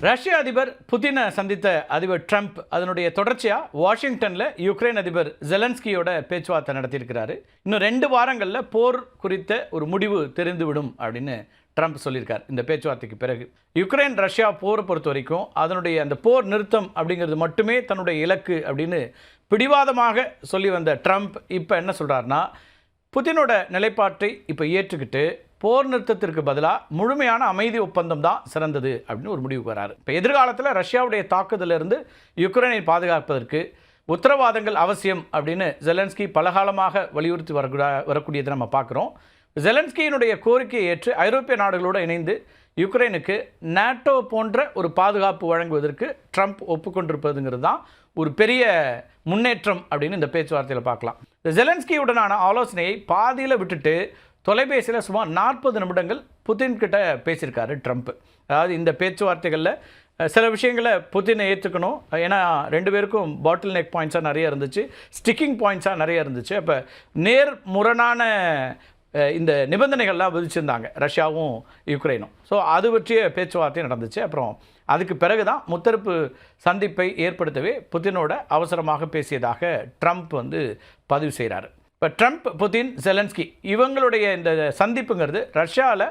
ரஷ்ய அதிபர் புதினை சந்தித்த அதிபர் ட்ரம்ப் அதனுடைய தொடர்ச்சியாக வாஷிங்டனில் யுக்ரைன் அதிபர் ஜெலன்ஸ்கியோட பேச்சுவார்த்தை நடத்தியிருக்கிறாரு. இன்னும் 2 வாரங்களில் போர் குறித்த ஒரு முடிவு தெரிந்துவிடும் அப்படின்னு ட்ரம்ப் சொல்லியிருக்கார். இந்த பேச்சுவார்த்தைக்கு பிறகு யுக்ரைன் ரஷ்யா போரை பொறுத்த வரைக்கும் அதனுடைய அந்த போர் நிறுத்தம் அப்படிங்கிறது மட்டுமே தன்னுடைய இலக்கு அப்படின்னு பிடிவாதமாக சொல்லி வந்த ட்ரம்ப் இப்போ என்ன சொல்கிறாருன்னா, புதினோட நிலைப்பாட்டை இப்போ ஏற்றுக்கிட்டு போர் நிறுத்தத்திற்கு பதிலாக முழுமையான அமைதி ஒப்பந்தம் தான் சிறந்தது அப்படின்னு ஒரு முடிவுக்கு வராரு. இப்போ எதிர்காலத்தில் ரஷ்யாவுடைய தாக்குதலிருந்து யுக்ரைனை பாதுகாப்பதற்கு உத்தரவாதங்கள் அவசியம் அப்படின்னு ஜெலன்ஸ்கி பலகாலமாக வலியுறுத்தி வரக்கூடியதை நம்ம பார்க்குறோம். ஜெலன்ஸ்கியினுடைய கோரிக்கையை ஏற்று ஐரோப்பிய நாடுகளோடு இணைந்து யுக்ரைனுக்கு நேட்டோ போன்ற ஒரு பாதுகாப்பு வழங்குவதற்கு ட்ரம்ப் ஒப்புக்கொண்டிருப்பதுங்கிறது தான் ஒரு பெரிய முன்னேற்றம் அப்படின்னு இந்த பேச்சுவார்த்தையில் பார்க்கலாம். இந்த ஜெலன்ஸ்கியுடனான ஆலோசனையை பாதியில் விட்டுட்டு தொலைபேசியில் சுமார் 40 நிமிடங்கள் புதின்கிட்ட பேசியிருக்காரு ட்ரம்ப். அதாவது இந்த பேச்சுவார்த்தைகளில் சில விஷயங்களை புதினை ஏற்றுக்கணும், ஏன்னா 2 பேருக்கும் பாட்டில் நெக் பாயிண்ட்ஸாக நிறைய இருந்துச்சு, ஸ்டிக்கிங் பாயிண்ட்ஸாக நிறைய இருந்துச்சு. அப்போ முரணான இந்த நிபந்தனைகள்லாம் விதிச்சிருந்தாங்க ரஷ்யாவும் யுக்ரைனும். ஸோ அது பற்றிய பேச்சுவார்த்தை நடந்துச்சு. அப்புறம் அதுக்கு பிறகு தான் முத்தரப்பு சந்திப்பை ஏற்படுத்தவே புதினோட அவசரமாக பேசியதாக ட்ரம்ப் பதிவு செய்கிறாரு. இப்போ ட்ரம்ப், புதின், ஜெலன்ஸ்கி இவங்களுடைய இந்த சந்திப்புங்கிறது ரஷ்யாவில்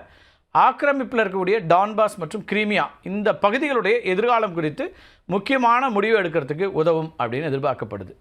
ஆக்கிரமிப்பில் இருக்கக்கூடிய டான்பாஸ் மற்றும் கிரீமியா இந்த பகுதிகளுடைய எதிர்காலம் குறித்து முக்கியமான முடிவு எடுக்கிறதுக்கு உதவும் அப்படின்னு எதிர்பார்க்கப்படுது.